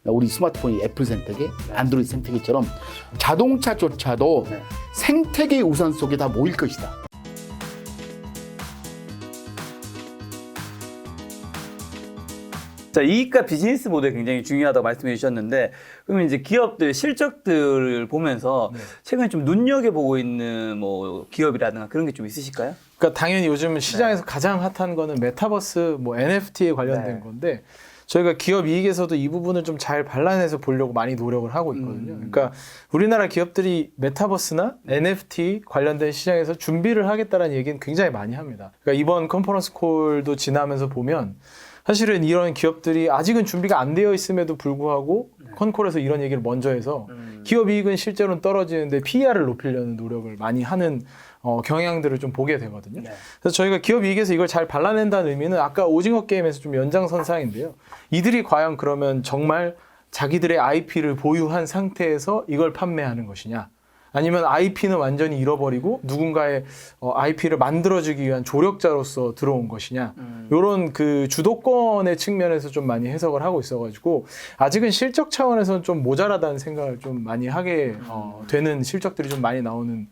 우리 스마트폰이 애플 생태계, 안드로이드 생태계처럼 자동차조차도 생태계의 우산 속에 다 모일 것이다. 자, 이익과 비즈니스 모델 굉장히 중요하다고 말씀해 주셨는데, 그러면 이제 기업들 실적들을 보면서 최근에 좀 눈여겨보고 있는 뭐 기업이라든가 그런 게 좀 있으실까요? 그러니까 당연히 요즘 시장에서 가장 핫한 거는 메타버스, 뭐 NFT에 관련된 건데, 저희가 기업 이익에서도 이 부분을 좀 잘 발라내서 보려고 많이 노력을 하고 있거든요. 그러니까 우리나라 기업들이 메타버스나 NFT 관련된 시장에서 준비를 하겠다는 얘기는 굉장히 많이 합니다. 그러니까 이번 컨퍼런스 콜도 지나면서 보면 사실은 이런 기업들이 아직은 준비가 안 되어 있음에도 불구하고 컨콜에서 이런 얘기를 먼저 해서 기업 이익은 실제로는 떨어지는데 PER을 높이려는 노력을 많이 하는 경향들을 좀 보게 되거든요. 그래서 저희가 기업 이익에서 이걸 잘 발라낸다는 의미는 아까 오징어 게임에서 좀 연장선상인데요. 이들이 과연 그러면 정말 자기들의 IP를 보유한 상태에서 이걸 판매하는 것이냐, 아니면 IP는 완전히 잃어버리고 누군가의 IP를 만들어주기 위한 조력자로서 들어온 것이냐, 이런 그 주도권의 측면에서 좀 많이 해석을 하고 있어가지고 아직은 실적 차원에서는 좀 모자라다는 생각을 좀 많이 하게 되는 실적들이 좀 많이 나오는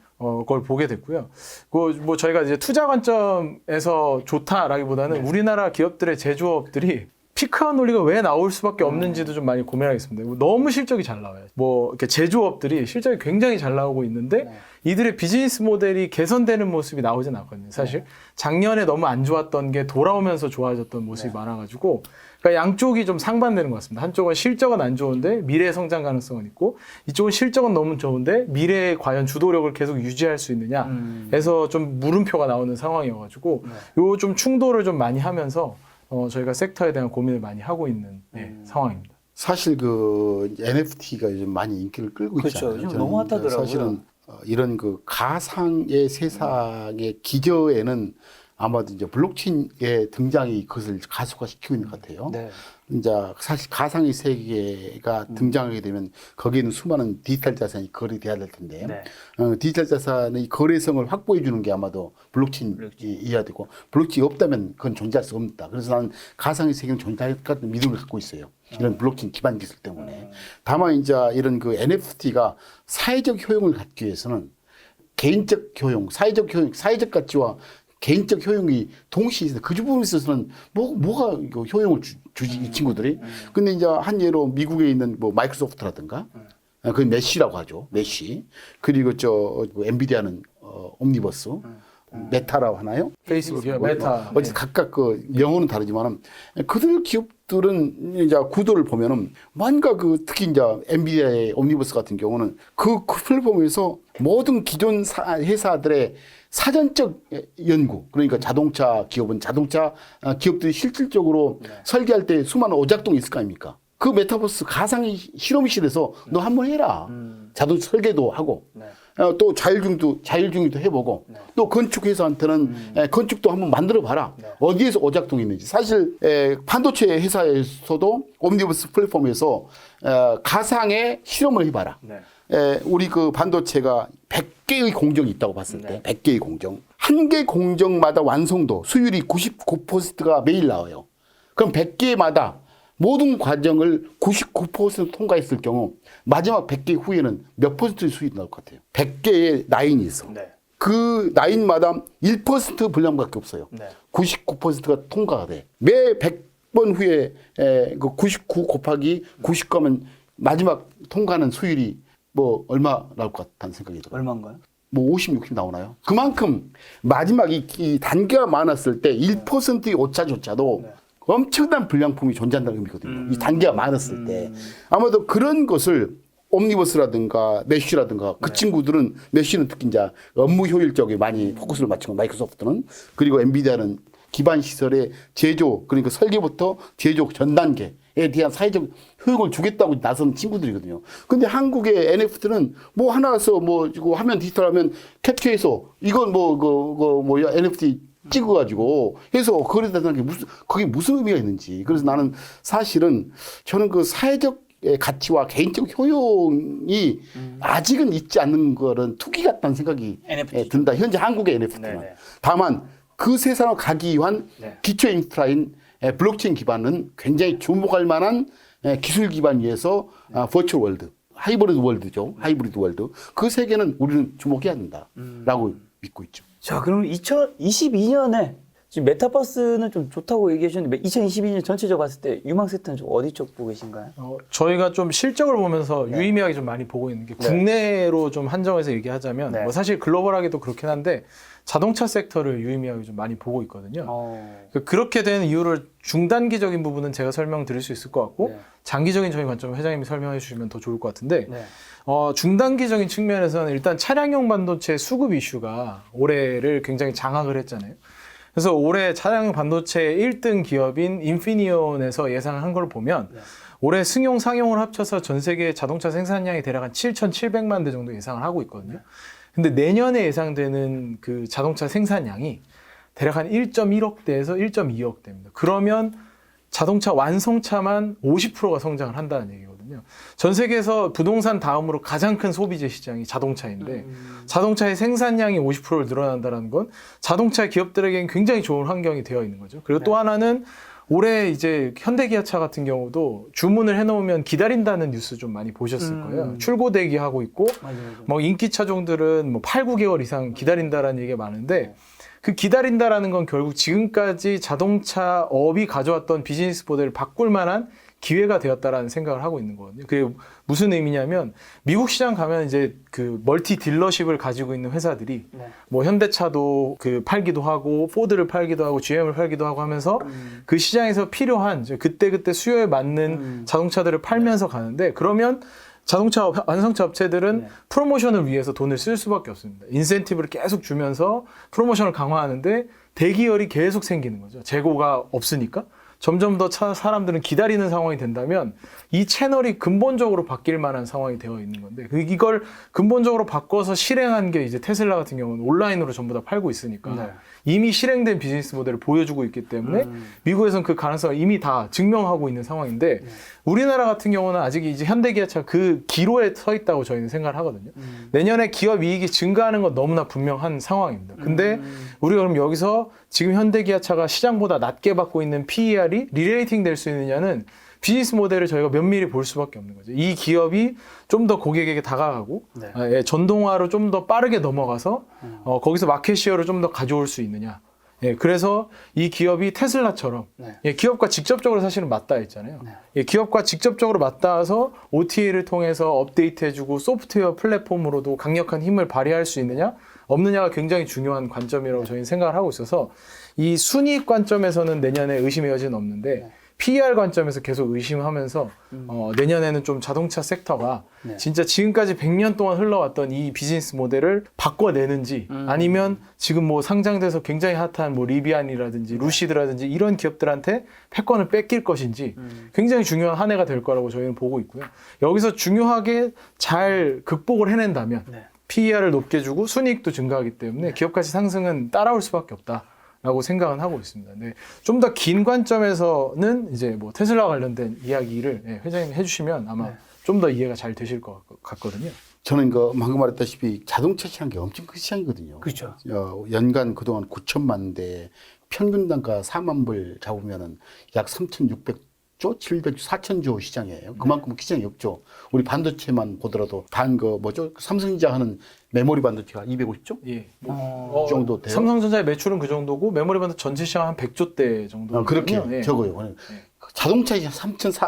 걸 보게 됐고요. 뭐 저희가 이제 투자 관점에서 좋다라기보다는 우리나라 기업들의 제조업들이 피크한 논리가 왜 나올 수밖에 없는지도 좀 많이 고민하겠습니다. 너무 실적이 잘 나와요. 뭐 이렇게 제조업들이 실적이 굉장히 잘 나오고 있는데 이들의 비즈니스 모델이 개선되는 모습이 나오진 않거든요. 사실 작년에 너무 안 좋았던 게 돌아오면서 좋아졌던 모습이 많아가지고, 그러니까 양쪽이 좀 상반되는 것 같습니다. 한쪽은 실적은 안 좋은데 미래 성장 가능성은 있고, 이쪽은 실적은 너무 좋은데 미래에 과연 주도력을 계속 유지할 수 있느냐 해서 좀 물음표가 나오는 상황이어가지고 요 좀 충돌을 좀 많이 하면서 저희가 섹터에 대한 고민을 많이 하고 있는 상황입니다. 사실 그 NFT가 요즘 많이 인기를 끌고 그렇죠. 있잖아요. 요즘 너무 핫하더라고요. 사실은 이런 그 가상의 세상의 기저에는 아마도 이제 블록체인의 등장이 그것을 가속화시키고 있는 것 같아요. 이제 사실 가상의 세계가 등장하게 되면 거기에는 수많은 디지털 자산이 거래돼야 될 텐데, 디지털 자산의 거래성을 확보해 주는 게 아마도 블록체인이어야 되고, 블록체인이 없다면 그건 존재할 수 없다. 그래서 나는 가상의 세계는 존재할 것 같은 믿음을 갖고 있어요. 이런 블록체인 기반 기술 때문에. 다만 이제 이런 그 NFT가 사회적 효용을 갖기 위해서는 개인적 효용, 사회적 가치와 개인적 효용이 동시에 있어요. 그 부분에 있어서는 뭐가 효용을 주지, 이 친구들이. 근데 이제 한 예로 미국에 있는 뭐 마이크로소프트라든가, 그 메시라고 하죠. 메시. 그리고 엔비디아는 옴니버스, 메타라고 하나요? 페이스북이요, 메타. 어쨌든 각각 그 명호는 다르지만은 그들 기업들은 이제 구도를 보면은 뭔가 특히 이제 엔비디아의 옴니버스 같은 경우는 그 플랫폼에서 모든 기존 회사들의 사전적 연구, 그러니까 자동차 기업은 자동차 기업들이 실질적으로 설계할 때 수많은 오작동이 있을 거 아닙니까? 그 메타버스 가상의 실험실에서 너 한번 해라. 자동차 설계도 하고, 또 자율주행도 해보고, 또 건축회사한테는 건축도 한번 만들어 봐라. 어디에서 오작동이 있는지. 사실 반도체 회사에서도 옴니버스 플랫폼에서 가상의 실험을 해봐라. 우리 그 반도체가 100개의 공정이 있다고 봤을 때, 100개의 공정. 한 개 공정마다 완성도, 수율이 99%가 매일 나와요. 그럼 100개마다 모든 과정을 99% 통과했을 경우, 마지막 100개 후에는 몇 퍼센트의 수율이 나올 것 같아요? 100개의 라인이 있어. 그 라인마다 1% 분량밖에 없어요. 99%가 통과가 돼. 매 100번 후에 그 99 곱하기 99하면 마지막 통과하는 수율이 뭐 얼마 나올 것 같다는 생각이 들어요. 얼마인가요? 뭐 50, 60 나오나요? 그만큼 마지막 이 단계가 많았을 때 1%의 오차조차도 엄청난 불량품이 존재한다는 의미거든요. 이 단계가 많았을 때. 아마도 그런 것을 옴니버스라든가 메쉬라든가 그 친구들은, 메쉬는 특히 이제 업무 효율 쪽에 많이 포커스를 맞춘 거, 마이크로소프트는. 그리고 엔비디아는 기반 시설의 제조, 그러니까 설계부터 제조 전 단계에 대한 사회적 효용을 주겠다고 나선 친구들이거든요. 근데 한국의 NFT는 뭐 하나서 뭐 이거 하면 디지털 하면 캡처해서 이건 뭐야 NFT 찍어가지고 해서 그러다는 게 그게 무슨 의미가 있는지. 그래서 나는 사실은 저는 그 사회적 가치와 개인적 효용이 아직은 있지 않는 거는 투기 같다는 생각이 든다. 현재 한국의 NFT는. 다만 그 세상을 가기 위한 기초 인프라인 블록체인 기반은 굉장히 주목할 만한 기술 기반에서 버추얼 월드, 하이브리드 월드죠. 하이브리드 월드. 그 세계는 우리는 주목해야 된다라고 믿고 있죠. 자, 그럼 2022년에 지금 메타버스는 좀 좋다고 얘기해 주셨는데 2022년 전체적으로 봤을 때 유망 섹터는 좀 어디 쪽 보고 계신가요? 저희가 좀 실적을 보면서 유의미하게 좀 많이 보고 있는 게 국내로 좀 한정해서 얘기하자면 네. 뭐 사실 글로벌하게도 그렇긴 한데 자동차 섹터를 유의미하게 좀 많이 보고 있거든요. 그렇게 된 이유를 중단기적인 부분은 제가 설명드릴 수 있을 것 같고 네. 장기적인 저희 관점을 회장님이 설명해 주시면 더 좋을 것 같은데 네. 중단기적인 측면에서는 일단 차량용 반도체 수급 이슈가 올해를 굉장히 장악을 했잖아요. 그래서 올해 차량용 반도체 1등 기업인 인피니온에서 예상한 걸 보면 네. 올해 승용, 상용을 합쳐서 전 세계 자동차 생산량이 대략 한 7,700만 대 정도 예상을 하고 있거든요. 근데 내년에 예상되는 그 자동차 생산량이 대략 한 1.1억 대에서 1.2억 대입니다. 그러면 자동차 완성차만 50%가 성장을 한다는 얘기거든요. 전 세계에서 부동산 다음으로 가장 큰 소비재 시장이 자동차인데 자동차의 생산량이 50%를 늘어난다는 건 자동차 기업들에게는 굉장히 좋은 환경이 되어 있는 거죠. 그리고 또 하나는 올해 이제 현대기아차 같은 경우도 주문을 해놓으면 기다린다는 뉴스 좀 많이 보셨을 거예요. 출고 대기하고 있고 맞아요. 뭐 인기 차종들은 뭐 8, 9개월 이상 기다린다라는 얘기가 많은데 그 기다린다라는 건 결국 지금까지 자동차 업이 가져왔던 비즈니스 모델을 바꿀 만한 기회가 되었다라는 생각을 하고 있는 거거든요. 그게 무슨 의미냐면 미국 시장 가면 이제 그 멀티 딜러십을 가지고 있는 회사들이 네. 뭐 현대차도 그 팔기도 하고 포드를 팔기도 하고 GM을 팔기도 하고 하면서 그 시장에서 필요한 이제 그때 수요에 맞는 자동차들을 팔면서 가는데 그러면 자동차 완성차 업체들은 네. 프로모션을 위해서 돈을 쓸 수밖에 없습니다. 인센티브를 계속 주면서 프로모션을 강화하는데 대기열이 계속 생기는 거죠. 재고가 없으니까. 점점 더 사람들은 기다리는 상황이 된다면 이 채널이 근본적으로 바뀔 만한 상황이 되어 있는 건데 이걸 근본적으로 바꿔서 실행한 게 이제 테슬라 같은 경우는 온라인으로 전부 다 팔고 있으니까 네. 이미 실행된 비즈니스 모델을 보여주고 있기 때문에 미국에서는 그 가능성을 이미 다 증명하고 있는 상황인데 우리나라 같은 경우는 아직 이제 현대기아차 그 기로에 서 있다고 저희는 생각을 하거든요. 내년에 기업 이익이 증가하는 건 너무나 분명한 상황입니다. 근데 우리가 그럼 여기서 지금 현대기아차가 시장보다 낮게 받고 있는 PER이 리레이팅 될 수 있느냐는 비즈니스 모델을 저희가 면밀히 볼 수밖에 없는 거죠. 이 기업이 좀 더 고객에게 다가가고 네. 전동화로 좀 더 빠르게 넘어가서 거기서 마켓 시어를 좀 더 가져올 수 있느냐. 그래서 이 기업이 테슬라처럼 네. 기업과 직접적으로 사실은 맞닿아 있잖아요. 네. 기업과 직접적으로 맞닿아서 OTA를 통해서 업데이트해주고 소프트웨어 플랫폼으로도 강력한 힘을 발휘할 수 있느냐 없느냐가 굉장히 중요한 관점이라고 저희는 생각을 하고 있어서 이 순이익 관점에서는 내년에 의심의 여지는 없는데 PER 관점에서 계속 의심하면서 내년에는 좀 자동차 섹터가 진짜 지금까지 100년 동안 흘러왔던 이 비즈니스 모델을 바꿔내는지 아니면 지금 뭐 상장돼서 굉장히 핫한 뭐 리비안이라든지 루시드라든지 이런 기업들한테 패권을 뺏길 것인지 굉장히 중요한 한 해가 될 거라고 저희는 보고 있고요. 여기서 중요하게 잘 극복을 해낸다면 PER을 높게 주고 순이익도 증가하기 때문에 기업 가치 상승은 따라올 수밖에 없다. 라고 생각은 하고 있습니다. 네. 좀 더 긴 관점에서는 이제 뭐 테슬라 관련된 이야기를 회장님이 해주시면 아마 좀 더 이해가 잘 되실 것 같거든요. 저는 그 방금 말했다시피 자동차 시장이 엄청 큰 시장이거든요. 그렇죠. 연간 그동안 9천만 대, 평균 단가 4만 불 잡으면은 약 3,600조, 700조, 4,000조 시장이에요. 그만큼 시장이 없죠. 우리 반도체만 보더라도 삼성전자 하는 메모리 반도체가 250조? 예. 그 정도 돼요. 삼성전자의 매출은 그 정도고 메모리 반도체 전체 시장 한 100조대 정도. 그렇게 적어요. 자동차 시장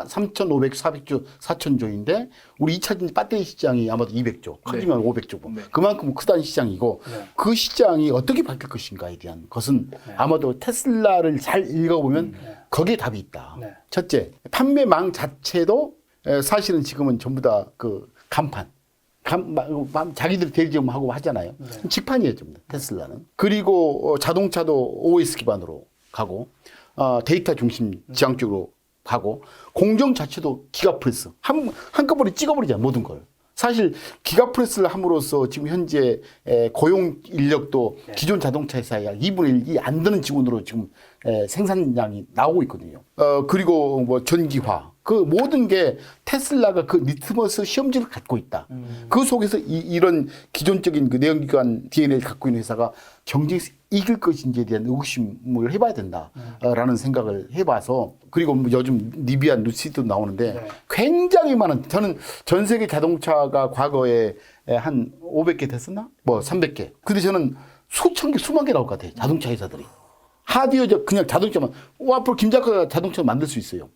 3,500, 400조, 4,000조인데 우리 2차 배터리 시장이 아마도 200조, 커지면 500조고 그만큼 크다는 시장이고 그 시장이 어떻게 바뀔 것인가에 대한 것은 아마도 테슬라를 잘 읽어보면 거기에 답이 있다. 첫째, 판매망 자체도 사실은 지금은 전부 다 그 간판. 자기들 대리점 하고 하잖아요. 직판이에요, 전부 테슬라는. 그리고 자동차도 OS 기반으로 가고 데이터 중심 지향적으로 가고 공정 자체도 기가프레스 한꺼번에 찍어버리잖아요, 모든 걸. 사실 기가프레스를 함으로써 지금 현재 고용 인력도 기존 자동차 회사의 약 2분의 1이 안 되는 직원으로 지금 생산량이 나오고 있거든요. 그리고 뭐 전기화 그 모든 게 테슬라가 그 리트머스 시험지를 갖고 있다. 그 속에서 이런 기존적인 그 내연기관 DNA를 갖고 있는 회사가 경쟁이 이길 것인지에 대한 의구심을 해봐야 된다라는 생각을 해봐서 그리고 뭐 요즘 리비안 루시도 나오는데 네. 굉장히 많은 저는 전 세계 자동차가 과거에 한 500개 됐었나? 뭐 300개. 근데 저는 수천 개, 수만 개 나올 것 같아요. 자동차 회사들이. 하드웨어 그냥 자동차만 앞으로 김 작가가 자동차 만들 수 있어요.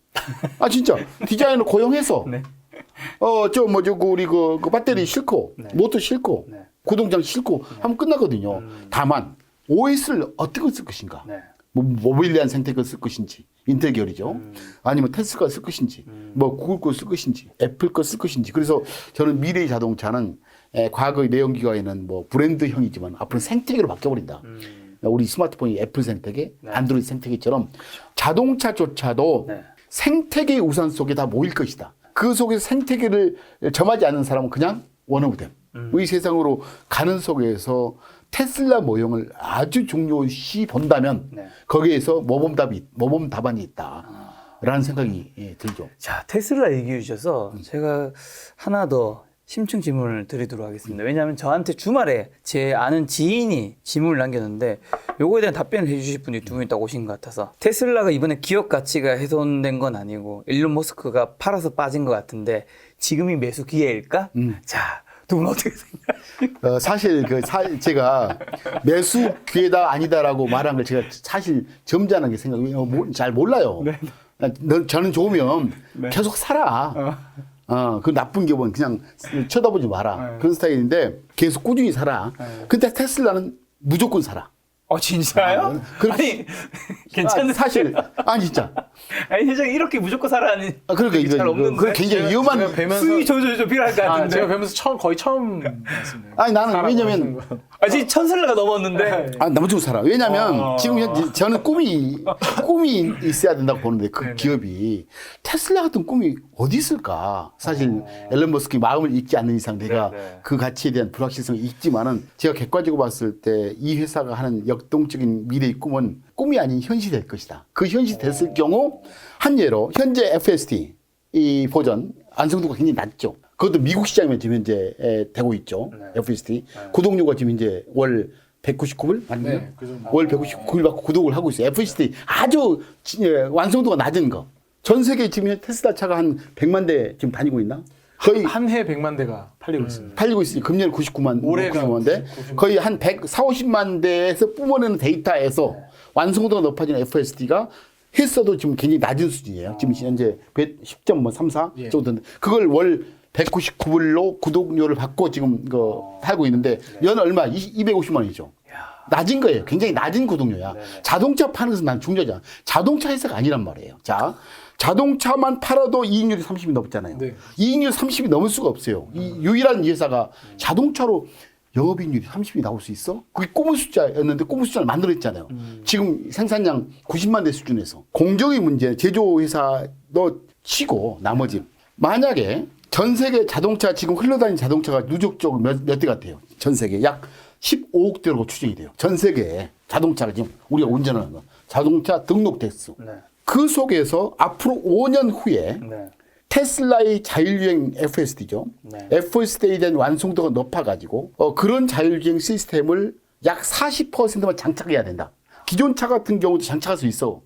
아 진짜 디자이너 고용해서 네. 우리 그 배터리 싣고 네. 모터 싣고 네. 구동장 싣고 하면 끝나거든요. 다만 OS를 어떻게 쓸 것인가? 네. 뭐 모빌리안 생태계를 쓸 것인지 인텔 계열이죠. 아니면 테슬라 쓸 것인지 뭐 구글 거 쓸 것인지 애플 거 쓸 것인지. 그래서 저는 미래의 자동차는 과거의 내연기관에는 뭐 브랜드형이지만 앞으로 생태계로 바뀌어버린다. 우리 스마트폰이 애플 생태계, 네. 안드로이드 생태계처럼 자동차조차도 네. 생태계의 우산 속에 다 모일 것이다. 그 속에서 생태계를 점하지 않는 사람은 그냥 원오브댐. 이 세상으로 가는 속에서 테슬라 모형을 아주 중요시 본다면 네. 거기에서 모범 답안이 있다라는 생각이 들죠. 자, 테슬라 얘기해 주셔서 제가 하나 더 심층 질문을 드리도록 하겠습니다. 왜냐하면 저한테 주말에 제 아는 지인이 질문을 남겼는데 요거에 대한 답변을 해주실 분이 두 분 딱 오신 것 같아서 테슬라가 이번에 기업 가치가 훼손된 건 아니고 일론 머스크가 팔아서 빠진 것 같은데 지금이 매수 기회일까? 자, 두 분 어떻게 생각하십니까? 사실 제가 매수 기회다 아니다라고 말한 걸 제가 사실 점잖게 잘 몰라요. 저는 좋으면 계속 살아. 그 나쁜 기업은 그냥 쳐다보지 마라. 그런 스타일인데 계속 꾸준히 살아. 근데 테슬라는 무조건 살아. 진짜요? 그렇게- 아니, 괜찮은 사실 진짜. 아니, 세상에 이렇게 무조건 살아는 그러니까 그게 잘 없는데. 그 굉장히 위험한. 제가 뵈면서 수위 조절 좀 필요할 것 같은데. 제가 뵈면서 거의 처음 봤습니다. 아니 나는 왜냐면 지금 1000슬라가 넘었는데. 너무 살아. 왜냐면 지금 현재 저는 꿈이 있어야 된다고 보는데 그 기업이 테슬라 같은 꿈이 어디 있을까? 사실 앨런 머스크의 마음을 읽지 않는 이상 내가 네네. 그 가치에 대한 불확실성이 있지만은 제가 객관적으로 봤을 때 이 회사가 하는 역동적인 미래의 꿈은 꿈이 아닌 현실이 될 것이다. 그 현실이 됐을 경우 한 예로 현재 FSD 이 버전 안성도가 굉장히 낮죠. 그것도 미국 시장이면 지금 현재 되고 있죠. FSD 구독료가 지금 이제 월 199불 맞나요? 네, 그 정도. 월 199불 받고 구독을 하고 있어요. FSD 아주 완성도가 낮은 거. 전 세계 지금 테슬라 차가 한 100만 대 지금 다니고 있나? 거의 한 해 100만 대가 팔리고 있습니다. 팔리고 있으니 금년 99만 올해가 99만 대 90만 거의 한 140~50만 대에서 뿜어내는 데이터에서 완성도가 높아지는 FSD가 했어도 지금 굉장히 낮은 수준이에요. 지금 현재 10.34 예. 정도인데 그걸 월 199불로 구독료를 받고 지금 팔고 있는데 연 얼마? 250만 원이죠. 낮은 거예요. 굉장히 낮은 구독료야. 자동차 파는 것은 난 중요하잖아. 자동차 회사가 아니란 말이에요. 자, 자동차만 팔아도 이익률이 30이 넘잖아요. 네. 이익률 30이 넘을 수가 없어요. 이 유일한 회사가 자동차로 영업이익률이 30이 나올 수 있어? 그게 꿈의 숫자였는데 꿈의 숫자를 만들어냈잖아요. 지금 생산량 90만 대 수준에서. 공정의 문제, 제조회사도 치고 나머지. 만약에 전 세계 자동차 지금 흘러다니는 자동차가 누적적으로 몇 대 같아요? 전 세계 약 15억 대로 추정이 돼요. 전 세계에 자동차가 지금 우리가 운전하는 거. 자동차 등록 대수. 네. 그 속에서 앞으로 5년 후에 네. 테슬라의 자율주행 FSD죠. 네. FSD에 대한 완성도가 높아가지고 그런 자율주행 시스템을 약 40%만 장착해야 된다. 기존 차 같은 경우도 장착할 수 있어.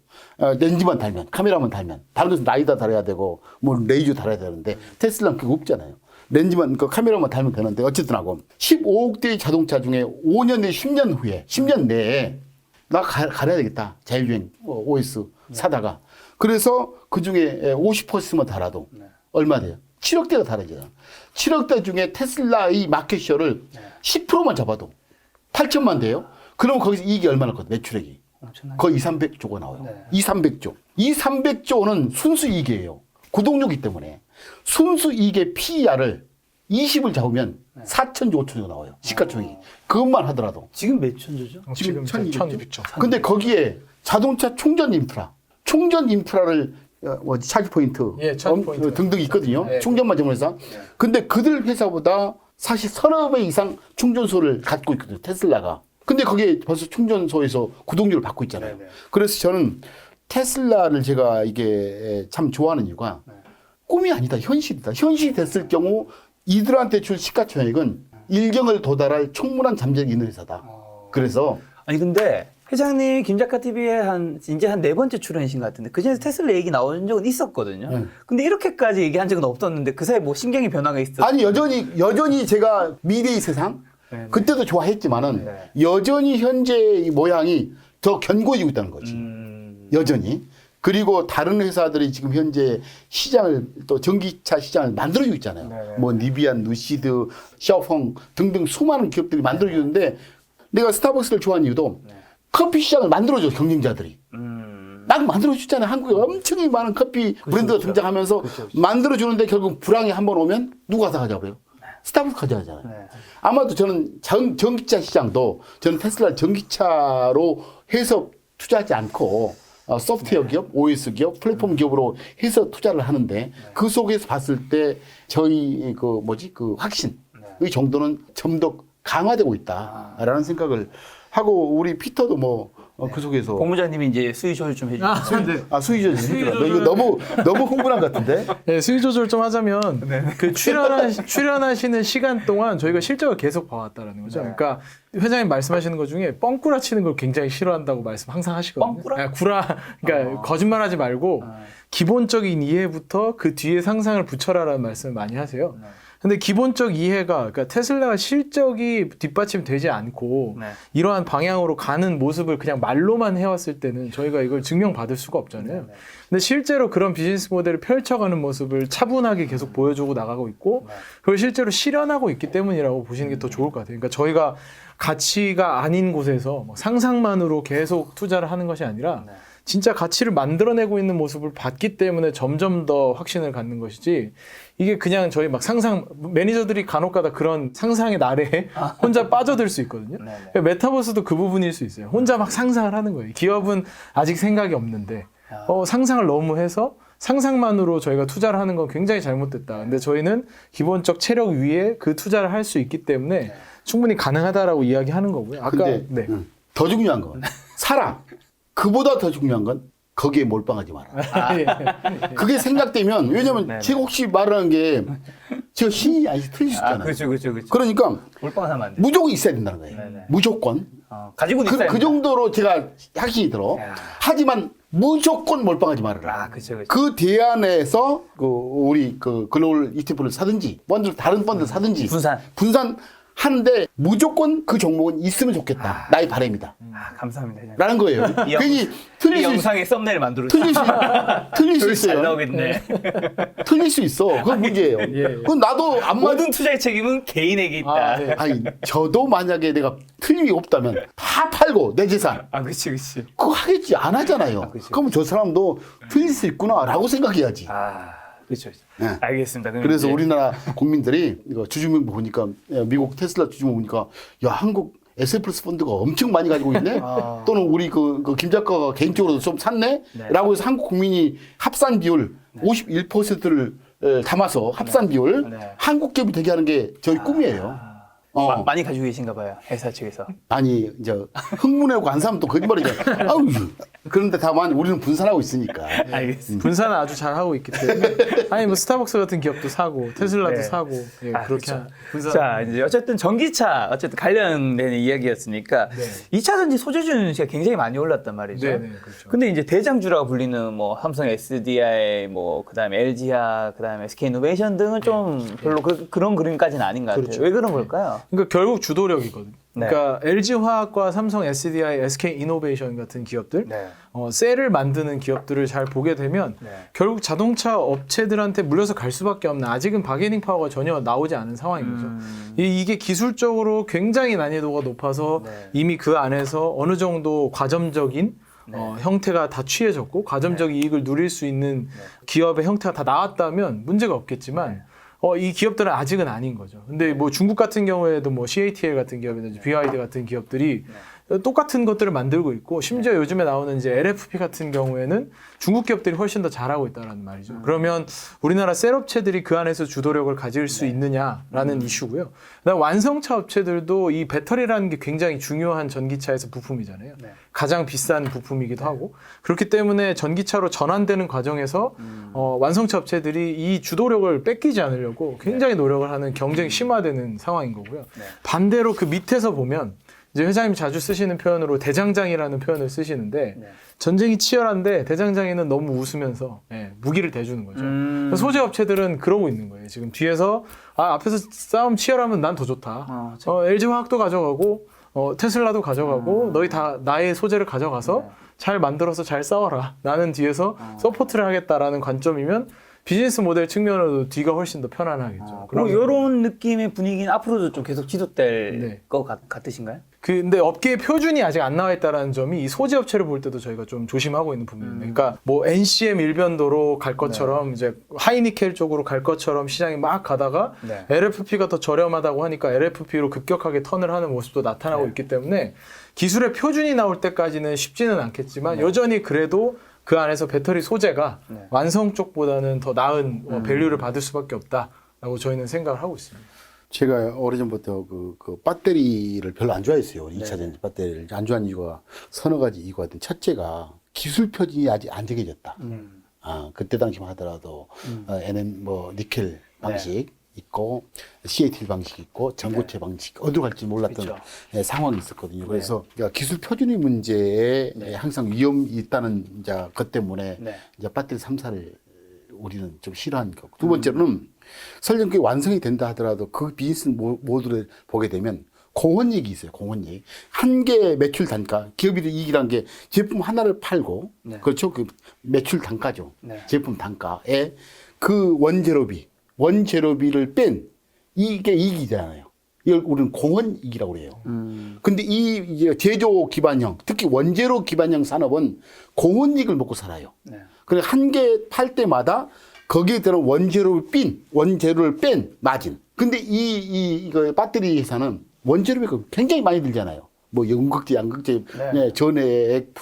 렌즈만 달면, 카메라만 달면. 다른 것은 라이더 달아야 되고, 뭐 레이저 달아야 되는데 테슬라는 그거 없잖아요. 렌즈만, 그 카메라만 달면 되는데 어쨌든 하고 15억 대의 자동차 중에 5년 내 10년 후에, 10년 내에 나 가야 되겠다. 자율주행 OS 사다가. 그래서 그 중에 50%만 달아도 얼마 돼요? 7억 대가 달아져요. 7억 대 중에 테슬라의 마켓셔를 10%만 잡아도 8천만 대요? 그럼 거기서 이익이 얼마나 거든 매출액이. 엄청나게. 거의 200~300조가 나와요. 네. 200~300조. 200~300조는 순수 이익이에요. 구독료기 때문에. 순수 이익의 PER을 20을 잡으면 4천조, 5천조 나와요. 시가총액이. 그것만 하더라도. 지금 몇 천조죠? 지금 1200조. 근데 거기에 자동차 충전 인프라를 차지 포인트, 예, 차지 포인트. 등등 있거든요. 네. 충전만 전문회사. 근데 그들 회사보다 사실 서너 배 이상 충전소를 갖고 있거든요. 테슬라가. 근데 거기에 벌써 충전소에서 구독료를 받고 있잖아요. 네네. 그래서 저는 테슬라를 제가 이게 참 좋아하는 이유가 꿈이 아니다. 현실이다. 현실이 됐을 경우 이들한테 줄 시가총액은 일경을 도달할 충분한 잠재력이 있는 회사다. 그래서 아니 근데 회장님 김작가 TV에 이제 한 4번째 출연이신 것 같은데 그전에 테슬라 얘기 나온 적은 있었거든요. 근데 이렇게까지 얘기한 적은 없었는데 그 사이에 뭐 신경이 변화가 있었어요? 아니 여전히 제가 미래의 세상 네네. 그때도 좋아했지만은 네. 여전히 현재 이 모양이 더 견고해지고 있다는 거지. 여전히. 그리고 다른 회사들이 지금 현재 시장을 또 전기차 시장을 만들어주고 있잖아요. 네네. 뭐 니비안, 루시드, 샤오펑 등등 수많은 기업들이 만들어주는데 내가 스타벅스를 좋아하는 이유도 커피 시장을 만들어줘 경쟁자들이. 막 만들어주잖아요. 한국에 엄청 많은 커피 브랜드가 등장하면서 만들어주는데 결국 불황이 한번 오면 누가 다 가져가요? 스타벅스 가져가잖아요. 네. 아마도 저는 전기차 시장도 저는 테슬라 전기차로 해서 투자하지 않고 소프트웨어 기업, OS 기업, 플랫폼 기업으로 해서 투자를 하는데 그 속에서 봤을 때 저희 그 확신의 정도는 좀 더 강화되고 있다라는 생각을 하고 우리 피터도 뭐 그 속에서 고무장님이 이제 수위 조절 좀 해주세요. 네. 수위 조절 너 이거 너무 흥분한 것 같은데. 네, 수위 조절 좀 하자면 그 출연하시는 시간 동안 저희가 실적을 계속 봐왔다라는 거죠. 그러니까 회장님 말씀하시는 것 중에 뻥꾸라 치는 걸 굉장히 싫어한다고 말씀 항상 하시거든요. 뻥꾸라? 그러니까 거짓말하지 말고 기본적인 이해부터 그 뒤에 상상을 붙여라라는 말씀을 많이 하세요. 근데 기본적 이해가 그러니까 테슬라가 실적이 뒷받침되지 않고 네. 이러한 방향으로 가는 모습을 그냥 말로만 해왔을 때는 저희가 이걸 증명받을 수가 없잖아요. 근데 실제로 그런 비즈니스 모델을 펼쳐가는 모습을 차분하게 계속 보여주고 나가고 있고 그걸 실제로 실현하고 있기 때문이라고 보시는 게 더 좋을 것 같아요. 그러니까 저희가 가치가 아닌 곳에서 뭐 상상만으로 계속 투자를 하는 것이 아니라 진짜 가치를 만들어내고 있는 모습을 봤기 때문에 점점 더 확신을 갖는 것이지 이게 그냥 저희 막 매니저들이 간혹가다 그런 상상의 나래에 혼자 빠져들 수 있거든요. 그러니까 메타버스도 그 부분일 수 있어요. 혼자 막 상상을 하는 거예요. 기업은 아직 생각이 없는데 상상을 너무 해서 상상만으로 저희가 투자를 하는 건 굉장히 잘못됐다. 근데 저희는 기본적 체력 위에 그 투자를 할 수 있기 때문에 충분히 가능하다라고 이야기하는 거고요. 아까 근데 더 중요한 건 사람. 그보다 더 중요한 건 거기에 몰빵하지 마라. 그게 생각되면 왜냐면 제가 혹시 말하는 게 제가 신이 아니 틀릴 수 있잖아요. 그렇죠. 그러니까 몰빵하면 안 돼. 무조건 있어야 된다는 거예요. 무조건. 가지고는 있어야 그 정도로 제가 확신이 들어. 하지만 무조건 몰빵하지 말아라. 그렇죠. 그 대안에서 우리 글로벌 ETF를 사든지 다른 펀드를 사든지 분산 하는데 무조건 그 종목은 있으면 좋겠다. 나의 바람이다. 감사합니다. 회장님. 라는 거예요. 괜히 이 영상의 썸네일 만들어 틀릴 수 있어요. 잘 나오겠네. 틀릴 수 있어. 그건 문제예요. 그건 나도 안 맞. 모든 투자의 책임은 개인에게 있다. 아니 저도 만약에 내가 틀림이 없다면 다 팔고 내 재산 그렇지. 그거 하겠지. 안 하잖아요. 그럼 저 사람도 틀릴 수 있구나라고 생각해야지. 그렇죠. 네. 알겠습니다. 그래서 우리나라 국민들이 이거 주주명 보니까 미국 테슬라 주주명 보니까 야 한국 S&P 펀드가 엄청 많이 가지고 있네. 또는 우리 김 작가가 개인적으로도 좀 샀네. 라고 해서 한국 국민이 합산 비율 51%를 담아서 합산 비율 한국 기업이 되게 하는 게 저희 꿈이에요. 많이 가지고 계신가 봐요. 회사 측에서. 아니 이제 흥분하고 안 사면 또 거짓말이잖아. 아우 그런데 다만 우리는 분산하고 있으니까. 알겠습니다. 분산은 아주 잘 하고 있기 때문에 아니 뭐 스타벅스 같은 기업도 사고 테슬라도 사고 그렇게 그렇죠. 자 이제 어쨌든 전기차 관련된 이야기였으니까 2차 전지 소재주는 씨가 굉장히 많이 올랐단 말이죠. 그렇죠. 근데 이제 대장주라고 불리는 뭐 삼성 SDI 뭐 그다음에 LG화 그다음에 SK이노베이션 등은 좀 별로 그런 그림까지는 아닌 것 같아요. 그렇죠. 왜 그런 걸까요? 그러니까 결국 주도력이거든요. 그러니까 LG화학과 삼성 SDI, SK이노베이션 같은 기업들 셀을 만드는 기업들을 잘 보게 되면 결국 자동차 업체들한테 물려서 갈 수밖에 없는 아직은 바게닝 파워가 전혀 나오지 않은 상황인 거죠. 이게 기술적으로 굉장히 난이도가 높아서 이미 그 안에서 어느 정도 과점적인 형태가 다 취해졌고 과점적 이익을 누릴 수 있는 기업의 형태가 다 나왔다면 문제가 없겠지만 이 기업들은 아직은 아닌 거죠. 근데 뭐 중국 같은 경우에도 뭐 CATL 같은 기업이나 BYD 같은 기업들이 똑같은 것들을 만들고 있고 심지어 요즘에 나오는 이제 LFP 같은 경우에는 중국 기업들이 훨씬 더 잘하고 있다는 말이죠. 그러면 우리나라 셀 업체들이 그 안에서 주도력을 가질 수 있느냐라는 이슈고요. 그다음 완성차 업체들도 이 배터리라는 게 굉장히 중요한 전기차에서 부품이잖아요. 가장 비싼 부품이기도 하고 그렇기 때문에 전기차로 전환되는 과정에서 완성차 업체들이 이 주도력을 뺏기지 않으려고 굉장히 노력을 하는 경쟁이 심화되는 상황인 거고요. 반대로 그 밑에서 보면 이제 회장님이 자주 쓰시는 표현으로 대장장이라는 표현을 쓰시는데 네. 전쟁이 치열한데 대장장이는 너무 웃으면서 무기를 대주는 거죠. 소재 업체들은 그러고 있는 거예요. 지금 뒤에서 앞에서 싸움 치열하면 난 더 좋다. LG 화학도 가져가고 테슬라도 가져가고 너희 다 나의 소재를 가져가서 잘 만들어서 잘 싸워라. 나는 뒤에서 서포트를 하겠다라는 관점이면 비즈니스 모델 측면으로도 뒤가 훨씬 더 편안하겠죠. 그리고 이런 느낌의 분위기는 앞으로도 좀 계속 지속될 것 같으신가요? 근데 업계의 표준이 아직 안 나와 있다는 점이 이 소재 업체를 볼 때도 저희가 좀 조심하고 있는 부분입니다. 그러니까 뭐 NCM 일변도로 갈 것처럼 이제 하이니켈 쪽으로 갈 것처럼 시장이 막 가다가 LFP가 더 저렴하다고 하니까 LFP로 급격하게 턴을 하는 모습도 나타나고 있기 때문에 기술의 표준이 나올 때까지는 쉽지는 않겠지만 여전히 그래도 그 안에서 배터리 소재가 완성 쪽보다는 더 나은 밸류를 받을 수밖에 없다라고 저희는 생각을 하고 있습니다. 제가 오래전부터 그 배터리를 별로 안 좋아했어요. 2차 전지 배터리를 안 좋아하는 이유가 서너 가지 이유가 있던 첫째가 기술 표준이 아직 안 정해졌다. 그때 당시만 하더라도 NM 니켈 방식 있고 CATL 방식 있고 전고체 방식 어디로 갈지 몰랐던 상황이 있었거든요. 그래서 기술 표준의 문제에 항상 위험이 있다는 이제 것 때문에 이제 배터리 3사를 우리는 좀 싫어하는 거고. 두 번째로는 설령 그게 완성이 된다 하더라도 그 비즈니스 모델을 보게 되면 공헌이익이 있어요. 공헌이익. 한 개 매출 단가, 기업이 이익이란 게 제품 하나를 팔고 그렇죠. 그 매출 단가죠. 제품 단가에 그 원재료비를 뺀 이게 이익이잖아요. 이걸 우리는 공헌이익이라고 그래요. 근데 이제 제조 기반형, 특히 원재료 기반형 산업은 공헌이익을 먹고 살아요. 그래 한 개 팔 때마다 거기에 들어간 원재료를 뺀 마진. 근데 이거 배터리 회사는 원재료비가 굉장히 많이 들잖아요. 뭐 연극제, 양극재, 전해액,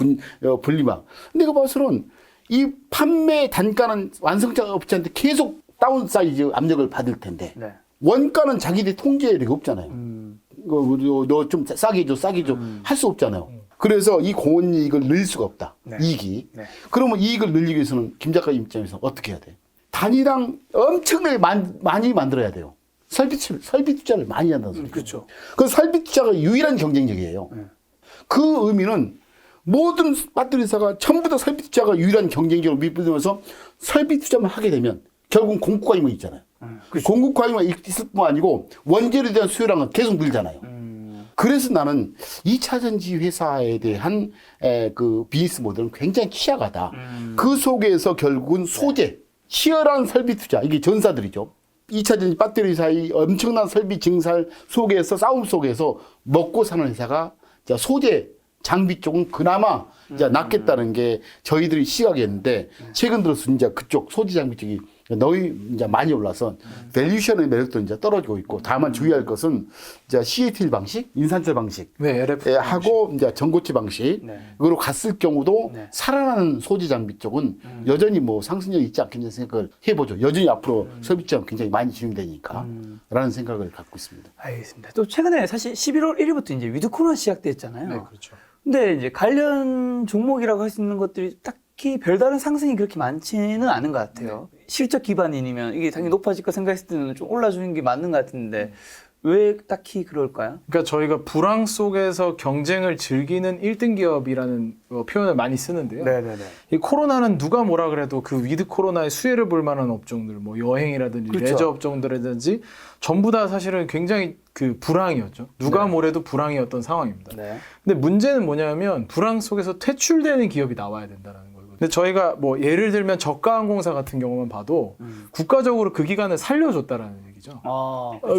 분리막. 근데 이거 봐서는 이 판매 단가는 완성자 업체한테 계속 다운 사이즈 압력을 받을 텐데 원가는 자기들이 통제력이 없잖아요. 너 좀 싸게 줘 할 수 없잖아요. 그래서 이 공헌이익을 늘릴 수가 없다. 이익이. 그러면 이익을 늘리기 위해서는 김 작가 입장에서 어떻게 해야 돼? 단위당 엄청나게 많이 만들어야 돼요. 설비 투자를 많이 한다는 소리죠. 그렇죠. 그 설비 투자가 유일한 경쟁력이에요. 그 의미는 모든 배터리 회사가 전부 다 설비 투자가 유일한 경쟁력으로 밑부들면서 설비 투자만 하게 되면 결국은 공급 과잉이 있잖아요. 공급 과잉만 있을 뿐만 아니고 원재료에 대한 수요량은 계속 늘잖아요. 그래서 나는 2차 전지 회사에 대한 그 비즈니스 모델은 굉장히 취약하다. 그 속에서 결국은 소재, 치열한 설비 투자, 이게 전사들이죠. 2차 전지 배터리 회사의 엄청난 설비 증설 속에서 싸움 속에서 먹고 사는 회사가 소재, 장비 쪽은 그나마 이제 낫겠다는 게 저희들이 시각이었는데 최근 들어서 이제 그쪽 소재 장비 쪽이 너희 이제 많이 올라서 밸류션의 매력도 이제 떨어지고 있고 다만 주의할 것은 이제 CATL 방식, 인산철 방식 하고 이제 전고체 방식으로 갔을 경우도 살아나는 소재 장비 쪽은 여전히 뭐 상승력이 있지 않겠냐는 생각을 해보죠. 여전히 앞으로 설비장 굉장히 많이 진행되니까 라는 생각을 갖고 있습니다. 알겠습니다. 또 최근에 사실 11월 1일부터 이제 위드 코로나 시작됐잖아요. 네, 그렇죠. 근데 이제 관련 종목이라고 할 수 있는 것들이 딱히 별다른 상승이 그렇게 많지는 않은 것 같아요. 실적 기반이면 이게 당연히 높아질까 생각했을 때는 좀 올라주는 게 맞는 것 같은데 왜 딱히 그럴까요? 그러니까 저희가 불황 속에서 경쟁을 즐기는 1등 기업이라는 표현을 많이 쓰는데요. 이 코로나는 누가 뭐라 그래도 그 위드 코로나의 수혜를 볼 만한 업종들, 뭐 여행이라든지 레저 업종들이라든지 전부 다 사실은 굉장히 그 불황이었죠. 누가 뭐래도 불황이었던 상황입니다. 근데 문제는 뭐냐면 불황 속에서 퇴출되는 기업이 나와야 된다는 거예요. 근데 저희가 뭐 예를 들면 저가항공사 같은 경우만 봐도 국가적으로 그 기간을 살려줬다라는 얘기죠.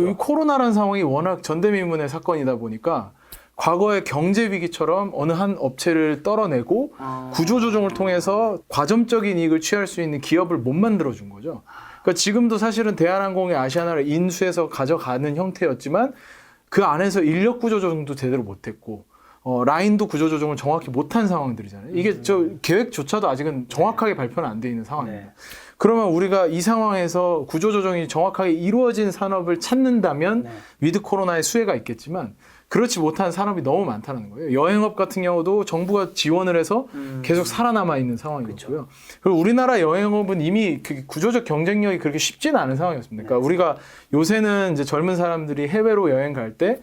이 코로나라는 상황이 워낙 전대미문의 사건이다 보니까 과거의 경제 위기처럼 어느 한 업체를 떨어내고 구조조정을 통해서 과점적인 이익을 취할 수 있는 기업을 못 만들어준 거죠. 그러니까 지금도 사실은 대한항공이 아시아나를 인수해서 가져가는 형태였지만 그 안에서 인력 구조조정도 제대로 못했고 라인도 구조조정을 정확히 못한 상황들이잖아요. 이게 저 계획조차도 아직은 정확하게 발표는 안 돼 있는 상황입니다. 그러면 우리가 이 상황에서 구조조정이 정확하게 이루어진 산업을 찾는다면 위드 코로나의 수혜가 있겠지만 그렇지 못한 산업이 너무 많다는 거예요. 여행업 같은 경우도 정부가 지원을 해서 계속 살아남아 있는 상황이고요. 그리고 우리나라 여행업은 이미 그 구조적 경쟁력이 그렇게 쉽지는 않은 상황이었습니다. 그러니까 우리가 요새는 이제 젊은 사람들이 해외로 여행 갈 때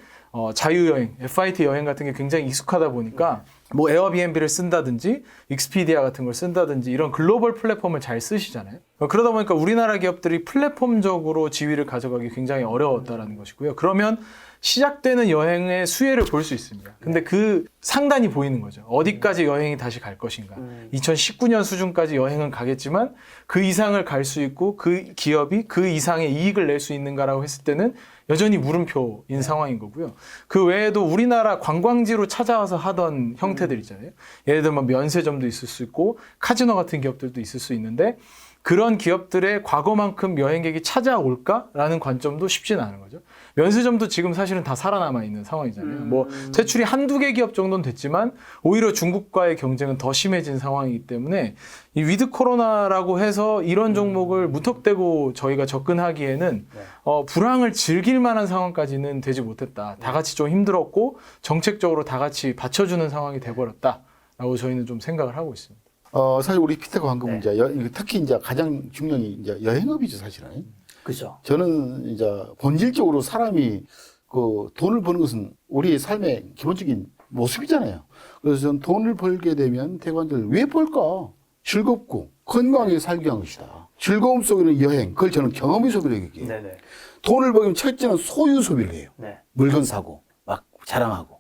자유여행, FIT 여행 같은 게 굉장히 익숙하다 보니까 뭐 에어비앤비를 쓴다든지 익스피디아 같은 걸 쓴다든지 이런 글로벌 플랫폼을 잘 쓰시잖아요. 그러다 보니까 우리나라 기업들이 플랫폼적으로 지위를 가져가기 굉장히 어려웠다라는 것이고요. 그러면 시작되는 여행의 수혜를 볼 수 있습니다. 근데 그 상단이 보이는 거죠. 어디까지 여행이 다시 갈 것인가. 2019년 수준까지 여행은 가겠지만 그 이상을 갈 수 있고 그 기업이 그 이상의 이익을 낼 수 있는가라고 했을 때는 여전히 물음표인 상황인 거고요. 그 외에도 우리나라 관광지로 찾아와서 하던 형태들 있잖아요. 예를 들면 면세점도 있을 수 있고 카지노 같은 기업들도 있을 수 있는데 그런 기업들의 과거만큼 여행객이 찾아올까라는 관점도 쉽지는 않은 거죠. 면세점도 지금 사실은 다 살아남아 있는 상황이잖아요. 뭐 퇴출이 한두 개 기업 정도는 됐지만 오히려 중국과의 경쟁은 더 심해진 상황이기 때문에 이 위드 코로나라고 해서 이런 종목을 무턱대고 저희가 접근하기에는 불황을 즐길 만한 상황까지는 되지 못했다. 다 같이 좀 힘들었고 정책적으로 다 같이 받쳐주는 상황이 돼버렸다라고 저희는 좀 생각을 하고 있습니다. 사실 우리 피터가 방금 이제 특히 이제 가장 중요한 게 이제 여행업이죠, 사실은. 그죠. 저는 이제 본질적으로 사람이 그 돈을 버는 것은 우리의 삶의 기본적인 모습이잖아요. 그래서 저는 돈을 벌게 되면 대관절 왜 벌까? 즐겁고 건강하게 살기 위한 것이다. 즐거움 속에는 여행, 그걸 저는 경험의 소비를 얘기해요. 네네. 돈을 벌면 첫째는 소유 소비를 해요. 네. 물건 사고 막 자랑하고.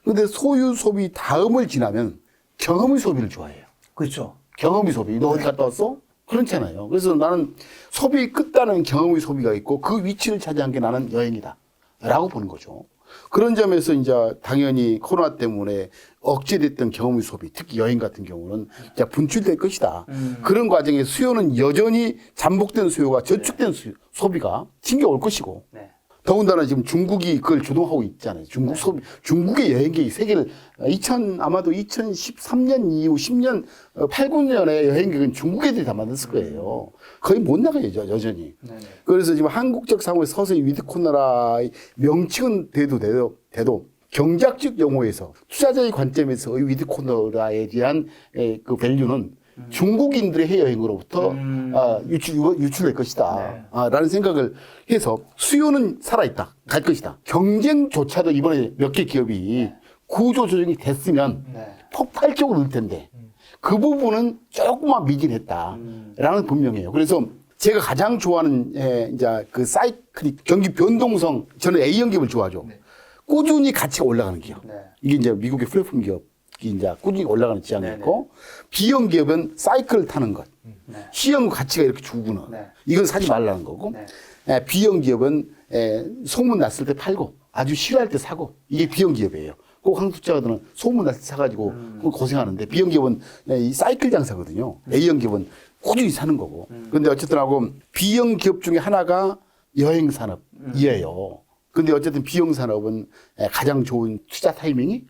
근데 소유 소비 다음을 지나면 경험의 소비를 좋아해요. 그렇죠. 경험의 소비. 너 어디 갔다 왔어? 그렇잖아요. 그래서 나는 소비 끝단은 경험의 소비가 있고 그 위치를 차지한 게 나는 여행이다. 라고 보는 거죠. 그런 점에서 이제 당연히 코로나 때문에 억제됐던 경험의 소비, 특히 여행 같은 경우는 이제 분출될 것이다. 그런 과정에 수요는 여전히 잠복된 수요가 저축된 소비가 튕겨올 것이고 네. 더군다나 지금 중국이 그걸 주동하고 있잖아요. 중국 소비, 중국의 여행객이 세계를 아마도 2013년 이후 10년, 8, 9년의 여행객은 중국 애들이 다 만들었을 거예요. 거의 못 나가요, 여전히. 네네. 그래서 지금 한국적 상황에 서서히 위드 코로나의 명칭은 돼도 경제학적 용어에서 투자자의 관점에서의 위드 코로나에 대한 그 밸류는 중국인들의 해외여행으로부터 유출될 것이다. 라는 생각을 해서 수요는 살아있다. 갈 것이다. 경쟁조차도 이번에 몇 개 기업이 구조 조정이 됐으면 폭발적으로 늘 텐데 그 부분은 조금만 미진했다. 라는 분명해요. 그래서 제가 가장 좋아하는 이제 그 사이클릭 경기 변동성 저는 A형 기업을 좋아하죠. 꾸준히 가치가 올라가는 기업. 이게 이제 미국의 플랫폼 기업. 이제 꾸준히 올라가는 지향이 있고 B형 기업은 사이클을 타는 것. C형 가치가 이렇게 주구는 이건 사지 말라는 거고 B형 기업은 소문 났을 때 팔고 아주 싫어할 때 사고 이게 B형 기업이에요. 꼭 한국 투자자들은 소문 났을 때 사가지고 고생하는데 B형 기업은 이 사이클 장사거든요. A형 기업은 꾸준히 사는 거고. 그런데 어쨌든 하고 B형 기업 중에 하나가 여행 산업이에요. 근데 어쨌든 B형 산업은 가장 좋은 투자 타이밍이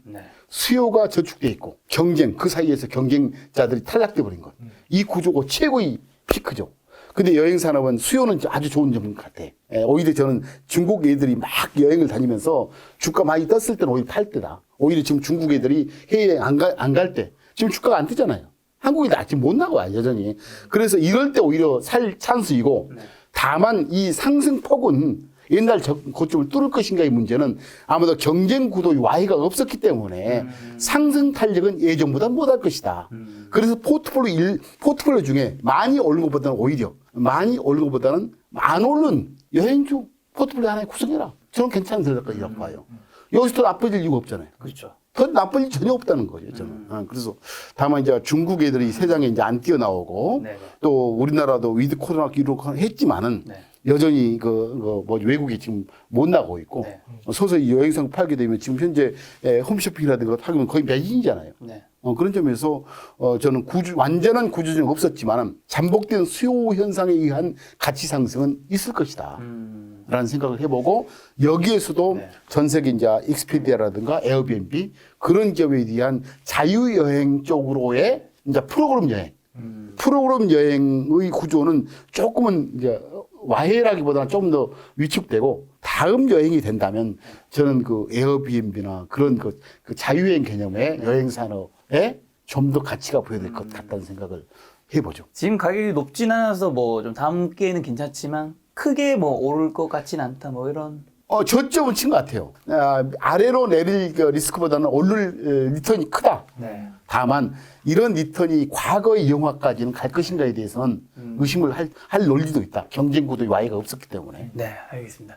수요가 저축돼 있고 경쟁 그 사이에서 경쟁자들이 탈락돼 버린 것. 이 구조가 최고의 피크죠. 근데 여행 산업은 수요는 아주 좋은 점 같아. 오히려 저는 중국 애들이 막 여행을 다니면서 주가 많이 떴을 때는 오히려 팔 때다. 오히려 지금 중국 애들이 해외 안 갈 때 지금 주가가 안 뜨잖아요. 한국 애들 아직 못 나가 여전히. 그래서 이럴 때 오히려 살 찬스이고 다만 이 상승폭은 옛날 고점을 뚫을 것인가의 문제는 아무도 경쟁 구도의 와해가 없었기 때문에 상승 탄력은 예전보다 못할 것이다. 그래서 포트폴리오 중에 많이 오른 것보다는 오히려 많이 오른 것보다는 안 오른 여행주 포트폴리오 하나에 구성해라. 저는 괜찮은 생각이라고 봐요. 여기서 더 나빠질 이유가 없잖아요. 그렇죠. 더 나빠질 전혀 없다는 거죠, 저는. 그래서 다만 이제 중국 애들이 세상에 이제 안 뛰어나오고 또 우리나라도 위드 코로나 기록 했지만은 여전히 뭐 외국에 지금 못 나가고 있고 서서히 여행상 팔게 되면 지금 현재 홈쇼핑이라든가 팔면 거의 매진이잖아요. 그런 점에서 저는 완전한 구조조정 없었지만 잠복된 수요 현상에 의한 가치 상승은 있을 것이다. 라는 생각을 해보고 여기에서도 전 세계 이제 익스피디아라든가 에어비앤비 그런 기업에 대한 자유여행 쪽으로의 이제 프로그램 여행의 구조는 조금은 이제 와해라기보다는 좀 더 위축되고 다음 여행이 된다면 저는 그 에어비앤비나 그런 그 자유여행 개념의 여행 산업에 좀 더 가치가 부여될 것 같다는 생각을 해보죠. 지금 가격이 높진 않아서 뭐 좀 다음 기회는 괜찮지만 크게 뭐 오를 것 같진 않다 뭐 이런 저점은 친 것 같아요. 아래로 내릴 그 리스크보다는 오를 리턴이 크다. 네. 다만 이런 리턴이 과거의 영화까지는 갈 것인가에 대해서는 의심을 할 논리도 있다. 경쟁 구도의 와해가 없었기 때문에. 네, 알겠습니다.